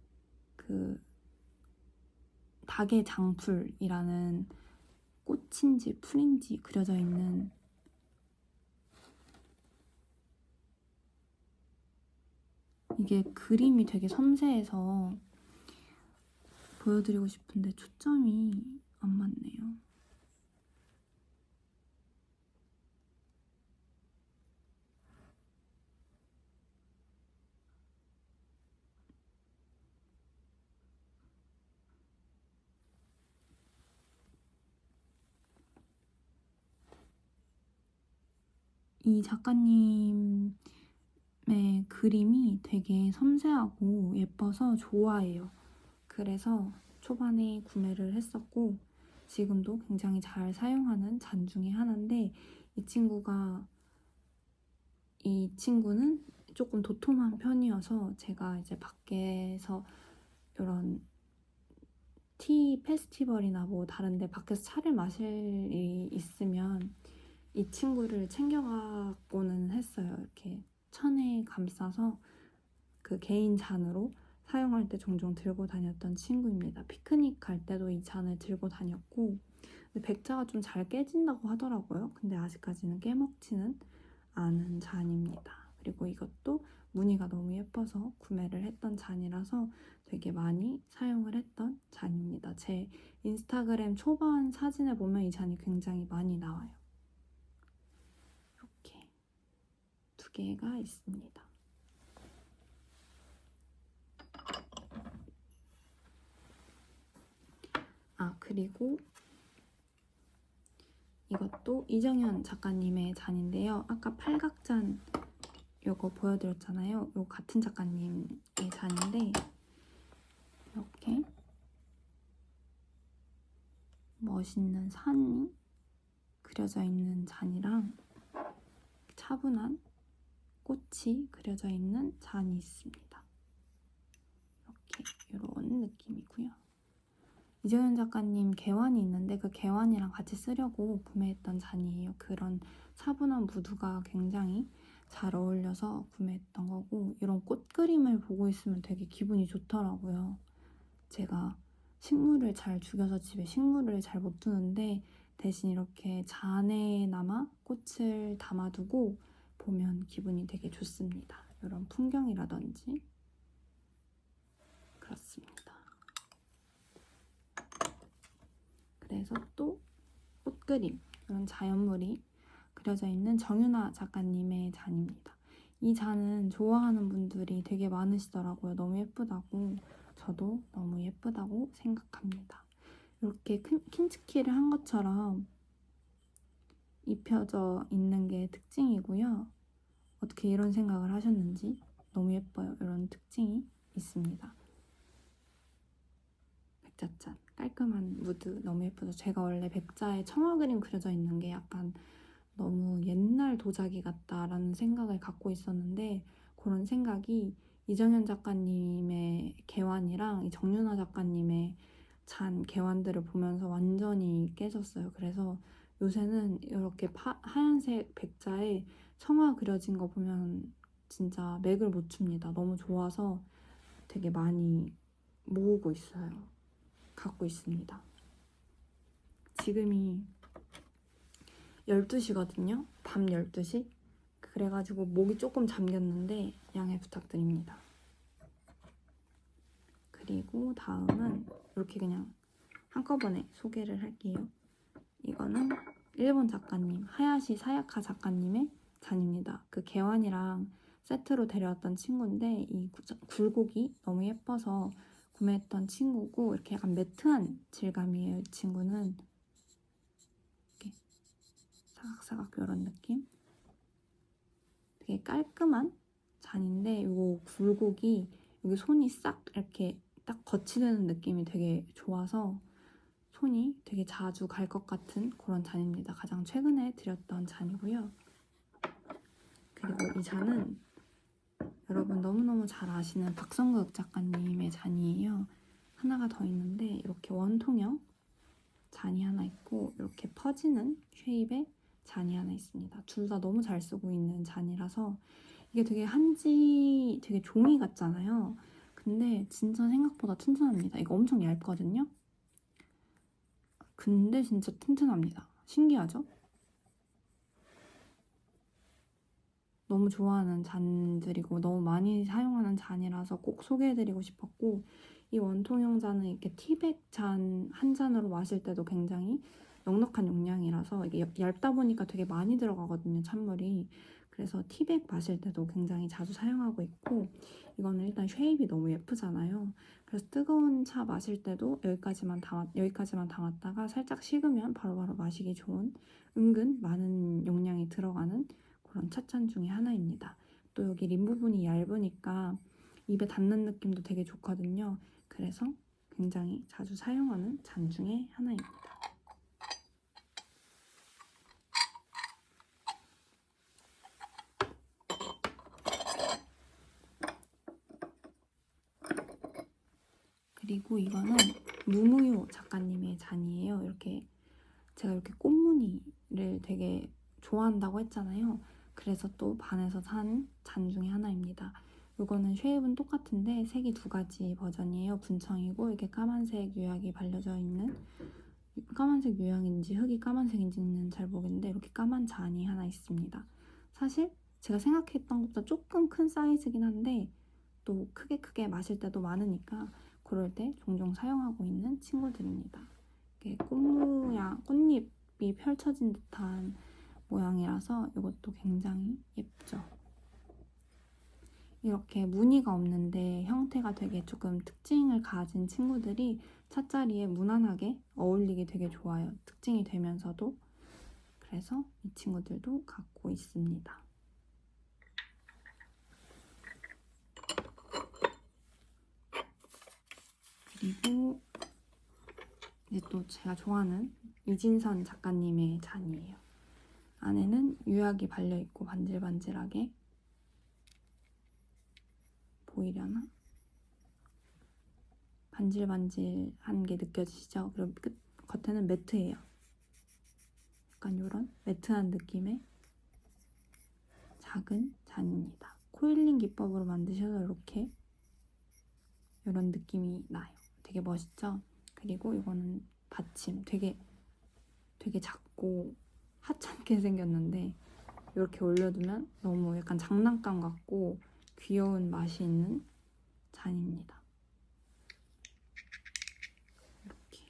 그 닭의 장풀이라는 꽃인지 풀인지 그려져 있는 이게 그림이 되게 섬세해서 보여드리고 싶은데 초점이 안 맞네요. 이 작가님의 그림이 되게 섬세하고 예뻐서 좋아해요. 그래서 초반에 구매를 했었고 지금도 굉장히 잘 사용하는 잔 중에 하나인데 이 친구는 조금 도톰한 편이어서 제가 이제 밖에서 이런 티 페스티벌이나 뭐 다른데 밖에서 차를 마실 일이 있으면 이 친구를 챙겨가고는 했어요. 이렇게 천에 감싸서 그 개인 잔으로 사용할 때 종종 들고 다녔던 친구입니다. 피크닉 갈 때도 이 잔을 들고 다녔고 근데 백자가 좀 잘 깨진다고 하더라고요. 근데 아직까지는 깨먹지는 않은 잔입니다. 그리고 이것도 무늬가 너무 예뻐서 구매를 했던 잔이라서 되게 많이 사용을 했던 잔입니다. 제 인스타그램 초반 사진을 보면 이 잔이 굉장히 많이 나와요. 이렇게 두 개가 있습니다. 그리고 이것도 이정현 작가님의 잔인데요. 아까 팔각잔 요거 보여드렸잖아요. 요 같은 작가님의 잔인데 이렇게 멋있는 산이 그려져 있는 잔이랑 차분한 꽃이 그려져 있는 잔이 있습니다. 이렇게 이런 느낌이고요. 이정현 작가님 개환이 있는데 그 개환이랑 같이 쓰려고 구매했던 잔이에요. 그런 차분한 무드가 굉장히 잘 어울려서 구매했던 거고 이런 꽃 그림을 보고 있으면 되게 기분이 좋더라고요. 제가 식물을 잘 죽여서 집에 식물을 잘 못 두는데 대신 이렇게 잔에나마 꽃을 담아두고 보면 기분이 되게 좋습니다. 이런 풍경이라든지 그렇습니다. 그래서 또 꽃그림, 이런 자연물이 그려져 있는 정윤아 작가님의 잔입니다. 이 잔은 좋아하는 분들이 되게 많으시더라고요. 너무 예쁘다고. 저도 너무 예쁘다고 생각합니다. 이렇게 킨츠키를 한 것처럼 입혀져 있는 게 특징이고요. 어떻게 이런 생각을 하셨는지 너무 예뻐요. 이런 특징이 있습니다. 백자잔 깔끔한 무드 너무 예쁘죠. 제가 원래 백자에 청아 그림 그려져 있는 게 약간 너무 옛날 도자기 같다라는 생각을 갖고 있었는데 그런 생각이 이정현 작가님의 개환이랑 이 정윤아 작가님의 잔 개환들을 보면서 완전히 깨졌어요. 그래서 요새는 이렇게 하얀색 백자에 청아 그려진 거 보면 진짜 맥을 못 춥니다. 너무 좋아서 되게 많이 모으고 있어요. 갖고 있습니다. 지금이 12시거든요. 밤 12시. 그래가지고 목이 조금 잠겼는데 양해 부탁드립니다. 그리고 다음은 이렇게 그냥 한꺼번에 소개를 할게요. 이거는 일본 작가님 하야시 사야카 작가님의 잔입니다. 그 개환이랑 세트로 데려왔던 친구인데 이 굴곡이 너무 예뻐서 구매했던 친구고, 이렇게 약간 매트한 질감이에요. 이 친구는 이렇게 사각사각 이런 느낌? 되게 깔끔한 잔인데 이거 굴곡이 여기 손이 싹 이렇게 딱 거치되는 느낌이 되게 좋아서 손이 되게 자주 갈 것 같은 그런 잔입니다. 가장 최근에 드렸던 잔이고요. 그리고 이 잔은 여러분 너무너무 잘 아시는 박성극 작가님의 잔이에요. 하나가 더 있는데 이렇게 원통형 잔이 하나 있고 이렇게 퍼지는 쉐입의 잔이 하나 있습니다. 둘 다 너무 잘 쓰고 있는 잔이라서 이게 되게 되게 종이 같잖아요. 근데 진짜 생각보다 튼튼합니다. 이거 엄청 얇거든요. 근데 진짜 튼튼합니다. 신기하죠? 너무 좋아하는 잔들이고 너무 많이 사용하는 잔이라서 꼭 소개해드리고 싶었고, 이 원통형 잔은 이렇게 티백 잔 한 잔으로 마실 때도 굉장히 넉넉한 용량이라서 이게 얇다 보니까 되게 많이 들어가거든요, 찬물이. 그래서 티백 마실 때도 굉장히 자주 사용하고 있고, 이거는 일단 쉐입이 너무 예쁘잖아요. 그래서 뜨거운 차 마실 때도 여기까지만 담았다가 살짝 식으면 바로바로 마시기 좋은, 은근 많은 용량이 들어가는 그런 찻잔 중에 하나입니다. 또 여기 림 부분이 얇으니까 입에 닿는 느낌도 되게 좋거든요. 그래서 굉장히 자주 사용하는 잔 중에 하나입니다. 그리고 이거는 무무요 작가님의 잔이에요. 제가 이렇게 꽃무늬를 되게 좋아한다고 했잖아요. 그래서 또 반해서 산 잔 중에 하나입니다. 이거는 쉐입은 똑같은데 색이 두 가지 버전이에요. 분청이고 이렇게 까만색 유약이 발려져 있는, 까만색 유약인지 흙이 까만색인지는 잘 모르겠는데 이렇게 까만 잔이 하나 있습니다. 사실 제가 생각했던 것보다 조금 큰 사이즈긴 한데 또 크게 마실 때도 많으니까 그럴 때 종종 사용하고 있는 친구들입니다. 이게 꽃잎이 펼쳐진 듯한 모양이라서 이것도 굉장히 예쁘죠. 이렇게 무늬가 없는데 형태가 되게 조금 특징을 가진 친구들이 찻자리에 무난하게 어울리기 되게 좋아요. 특징이 되면서도. 그래서 이 친구들도 갖고 있습니다. 그리고 이제 또 제가 좋아하는 이진선 작가님의 잔이에요. 안에는 유약이 발려있고 반질반질하게 보이려나? 반질반질한 게 느껴지시죠? 그리고 겉에는 매트예요. 약간 이런 매트한 느낌의 작은 잔입니다. 코일링 기법으로 만드셔서 이렇게 이런 느낌이 나요. 되게 멋있죠? 그리고 이거는 받침 되게 작고 하찮게 생겼는데 이렇게 올려두면 너무 약간 장난감 같고 귀여운 맛이 있는 잔입니다. 이렇게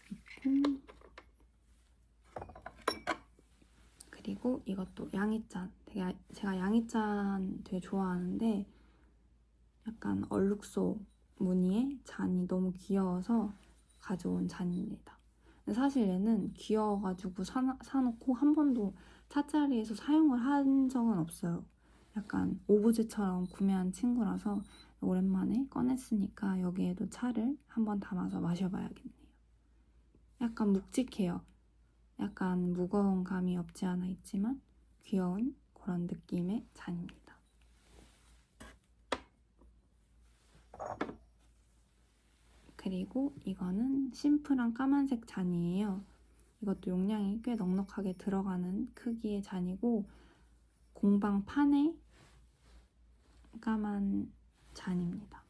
있고, 그리고 이것도 양이잔. 제가 양이잔 되게 좋아하는데 약간 얼룩소 무늬의 잔이 너무 귀여워서 가져온 잔입니다. 근데 사실 얘는 귀여워가지고 사놓고 한 번도 찻자리에서 사용을 한 적은 없어요. 약간 오브제처럼 구매한 친구라서 오랜만에 꺼냈으니까 여기에도 차를 한번 담아서 마셔봐야겠네요. 약간 묵직해요. 약간 무거운 감이 없지 않아 있지만 귀여운 그런 느낌의 잔입니다. 그리고 이거는 심플한 까만색 잔이에요. 이것도 용량이 꽤 넉넉하게 들어가는 크기의 잔이고 공방판의 까만 잔입니다.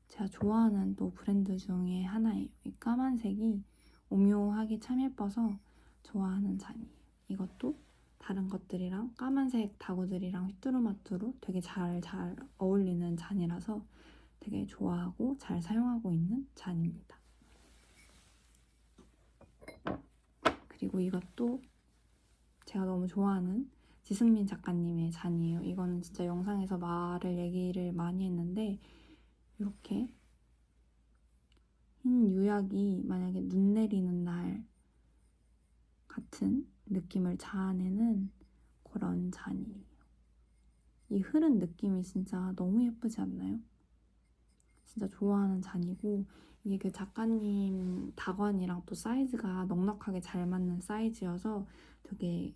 제가 좋아하는 또 브랜드 중에 하나예요. 이 까만색이 오묘하게 참 예뻐서 좋아하는 잔이에요. 이것도 다른 것들이랑 까만색 다구들이랑 휘뚜루마뚜루 되게 잘 어울리는 잔이라서 되게 좋아하고 잘 사용하고 있는 잔입니다. 그리고 이것도 제가 너무 좋아하는 지승민 작가님의 잔이에요. 이거는 진짜 영상에서 얘기를 많이 했는데 이렇게 흰 유약이 만약에 눈 내리는 날 같은 느낌을 자아내는 그런 잔이에요. 이 흐른 느낌이 진짜 너무 예쁘지 않나요? 진짜 좋아하는 잔이고 이게 그 작가님 다관이랑 또 사이즈가 넉넉하게 잘 맞는 사이즈여서 되게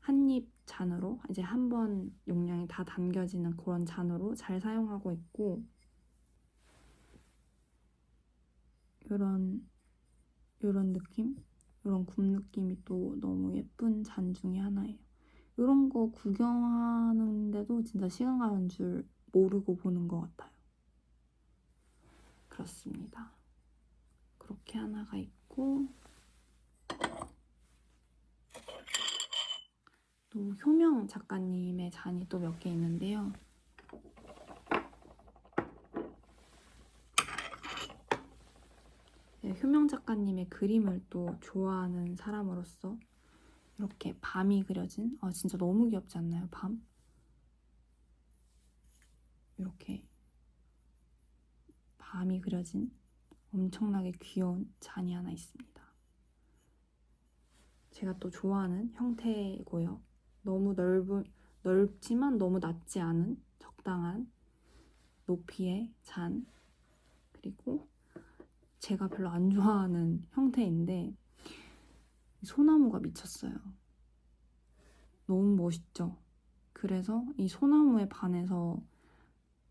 한입 잔으로 이제 한 번 용량이 다 담겨지는 그런 잔으로 잘 사용하고 있고 이런 느낌? 이런 굽 느낌이 또 너무 예쁜 잔 중에 하나예요. 이런 거 구경하는데도 진짜 시간 가는 줄 모르고 보는 것 같아요. 그렇습니다. 그렇게 하나가 있고 또 효명 작가님의 잔이 또 몇 개 있는데요. 네, 효명 작가님의 그림을 또 좋아하는 사람으로서 이렇게 밤이 그려진 진짜 너무 귀엽지 않나요? 밤? 이렇게 밤이 그려진 엄청나게 귀여운 잔이 하나 있습니다. 제가 또 좋아하는 형태고요. 너무 넓지만 너무 낮지 않은 적당한 높이의 잔. 그리고 제가 별로 안 좋아하는 형태인데 소나무가 미쳤어요. 너무 멋있죠? 그래서 이 소나무에 반해서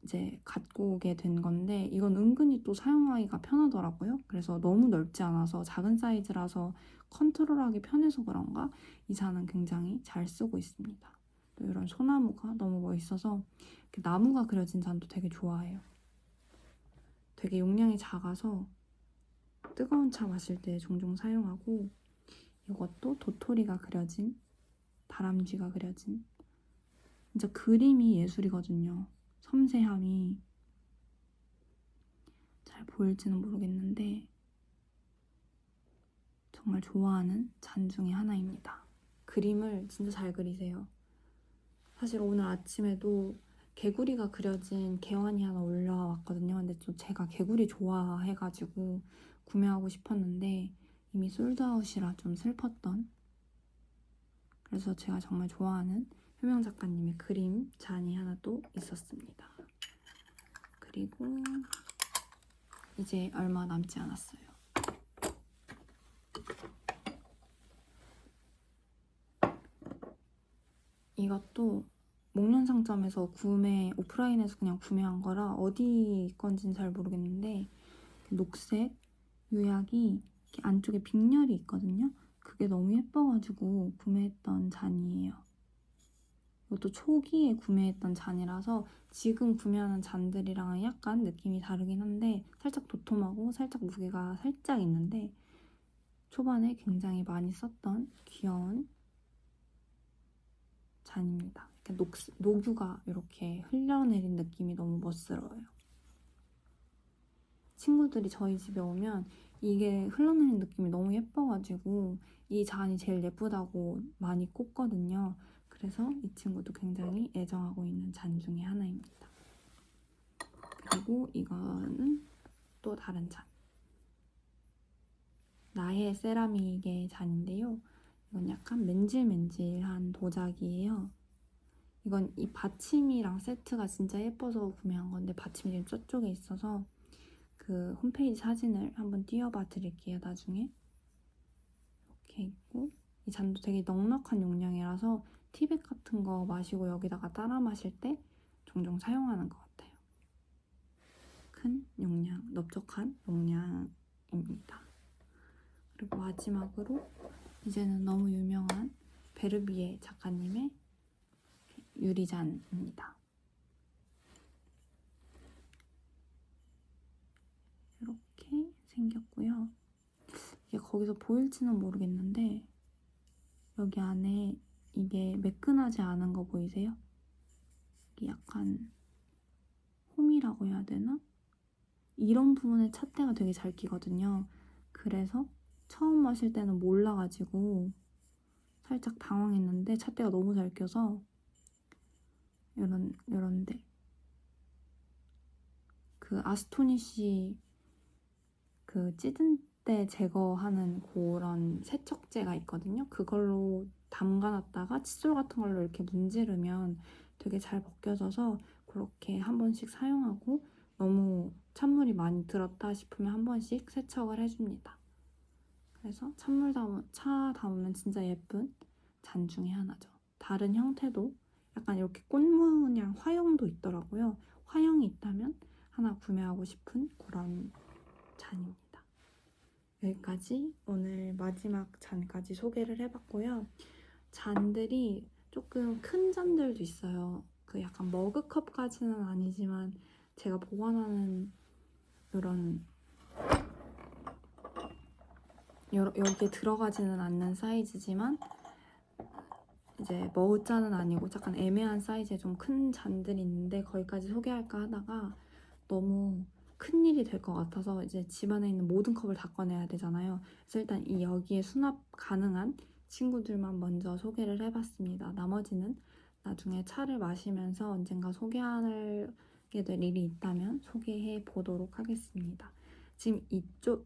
이제 갖고 오게 된 건데 이건 은근히 또 사용하기가 편하더라고요. 그래서 너무 넓지 않아서 작은 사이즈라서 컨트롤하기 편해서 그런가 이 잔은 굉장히 잘 쓰고 있습니다. 또 이런 소나무가 너무 멋있어서 나무가 그려진 잔도 되게 좋아해요. 되게 용량이 작아서 뜨거운 차 마실 때 종종 사용하고 이것도 도토리가 그려진 다람쥐가 그려진 진짜 그림이 예술이거든요. 섬세함이 잘 보일지는 모르겠는데 정말 좋아하는 잔 중에 하나입니다. 그림을 진짜 잘 그리세요. 사실 오늘 아침에도 개구리가 그려진 개환이 하나 올라왔거든요. 근데 또 제가 개구리 좋아해가지고 구매하고 싶었는데 이미 솔드아웃이라 좀 슬펐던 그래서 제가 정말 좋아하는 효명 작가님의 그림 잔이 하나 또 있었습니다. 그리고 이제 얼마 남지 않았어요. 이것도 목련상점에서 오프라인에서 그냥 구매한 거라 어디 건지는 잘 모르겠는데 녹색 유약이 안쪽에 빅열이 있거든요. 그게 너무 예뻐가지고 구매했던 잔이에요. 이것도 초기에 구매했던 잔이라서 지금 구매하는 잔들이랑 약간 느낌이 다르긴 한데 살짝 도톰하고 살짝 무게가 살짝 있는데 초반에 굉장히 많이 썼던 귀여운 잔입니다. 녹유가 이렇게 흘러내린 느낌이 너무 멋스러워요. 친구들이 저희 집에 오면 이게 흘러내린 느낌이 너무 예뻐가지고 이 잔이 제일 예쁘다고 많이 꼽거든요. 그래서 이 친구도 굉장히 애정하고 있는 잔 중에 하나입니다. 그리고 이거는 또 다른 잔. 나의 세라믹의 잔인데요. 이건 약간 맨질맨질한 도자기예요. 이건 이 받침이랑 세트가 진짜 예뻐서 구매한 건데 받침이 지금 저쪽에 있어서 그 홈페이지 사진을 한번 띄워봐 드릴게요. 나중에 이렇게 있고 이 잔도 되게 넉넉한 용량이라서 티백 같은 거 마시고 여기다가 따라 마실 때 종종 사용하는 것 같아요. 큰 용량, 넓적한 용량입니다. 그리고 마지막으로 이제는 너무 유명한 베르비에 작가님의 유리잔입니다. 이렇게 생겼고요. 이게 거기서 보일지는 모르겠는데 여기 안에 이게 매끈하지 않은 거 보이세요? 이게 약간 홈이라고 해야 되나? 이런 부분에 찻대가 되게 잘 끼거든요. 그래서 처음 마실 때는 몰라가지고 살짝 당황했는데 찻대가 너무 잘 껴서 요런데 그 아스토니시 그 찌든 때 제거하는 그런 세척제가 있거든요. 그걸로 담가놨다가 칫솔 같은 걸로 이렇게 문지르면 되게 잘 벗겨져서 그렇게 한 번씩 사용하고 너무 찬물이 많이 들었다 싶으면 한 번씩 세척을 해줍니다. 그래서 차 담으면 진짜 예쁜 잔 중에 하나죠. 다른 형태도 약간 이렇게 꽃 모양 화형도 있더라고요. 화형이 있다면 하나 구매하고 싶은 그런 잔입니다. 여기까지 오늘 마지막 잔까지 소개를 해봤고요. 잔들이 조금 큰 잔들도 있어요. 그 약간 머그컵까지는 아니지만 제가 보관하는 이런 여기에 들어가지는 않는 사이즈지만 이제 머그잔은 아니고 약간 애매한 사이즈의 좀 큰 잔들이 있는데 거기까지 소개할까 하다가 너무 큰 일이 될 것 같아서 이제 집안에 있는 모든 컵을 다 꺼내야 되잖아요. 그래서 일단 이 여기에 수납 가능한 친구들만 먼저 소개를 해봤습니다. 나머지는 나중에 차를 마시면서 언젠가 소개하게 될 일이 있다면 소개해 보도록 하겠습니다. 지금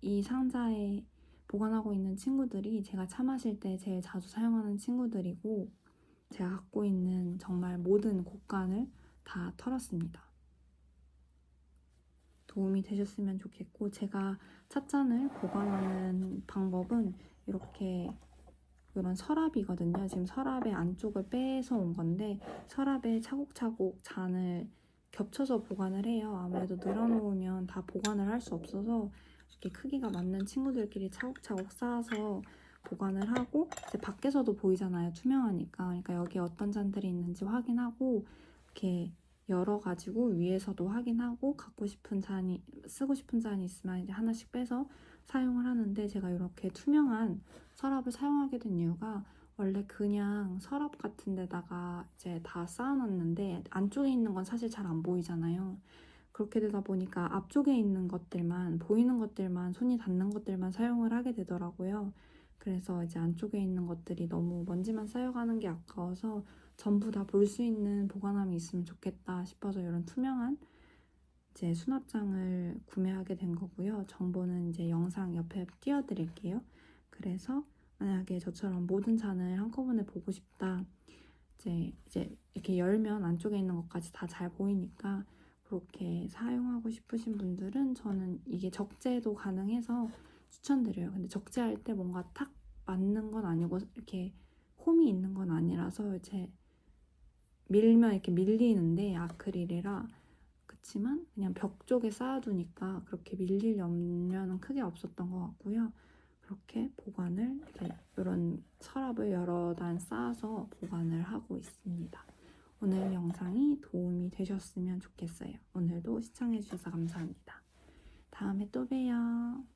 이 상자에 보관하고 있는 친구들이 제가 차 마실 때 제일 자주 사용하는 친구들이고 제가 갖고 있는 정말 모든 곡간을 다 털었습니다. 도움이 되셨으면 좋겠고 제가 찻잔을 보관하는 방법은 이렇게 이런 서랍이거든요. 지금 서랍의 안쪽을 빼서 온 건데 서랍에 차곡차곡 잔을 겹쳐서 보관을 해요. 아무래도 늘어놓으면 다 보관을 할 수 없어서 이렇게 크기가 맞는 친구들끼리 차곡차곡 쌓아서 보관을 하고 이제 밖에서도 보이잖아요. 투명하니까. 그러니까 여기에 어떤 잔들이 있는지 확인하고 이렇게 열어가지고 위에서도 확인하고 쓰고 싶은 잔이 있으면 이제 하나씩 빼서 사용을 하는데 제가 이렇게 투명한 서랍을 사용하게 된 이유가 원래 그냥 서랍 같은 데다가 이제 다 쌓아놨는데 안쪽에 있는 건 사실 잘 안 보이잖아요. 그렇게 되다 보니까 앞쪽에 있는 것들만 보이는 것들만 손이 닿는 것들만 사용을 하게 되더라고요. 그래서 이제 안쪽에 있는 것들이 너무 먼지만 쌓여가는 게 아까워서 전부 다 볼 수 있는 보관함이 있으면 좋겠다 싶어서 이런 투명한 이제 수납장을 구매하게 된 거고요. 정보는 이제 영상 옆에 띄워드릴게요. 그래서 만약에 저처럼 모든 잔을 한꺼번에 보고 싶다. 이제 이렇게 열면 안쪽에 있는 것까지 다 잘 보이니까 그렇게 사용하고 싶으신 분들은 저는 이게 적재도 가능해서 추천드려요. 근데 적재할 때 뭔가 탁 맞는 건 아니고 이렇게 홈이 있는 건 아니라서 이제 밀면 이렇게 밀리는데 아크릴이라 그치만 그냥 벽 쪽에 쌓아두니까 그렇게 밀릴 염려는 크게 없었던 것 같고요. 그렇게 보관을 이런 서랍을 여러 단 쌓아서 보관을 하고 있습니다. 오늘 영상이 도움이 되셨으면 좋겠어요. 오늘도 시청해주셔서 감사합니다. 다음에 또 봬요.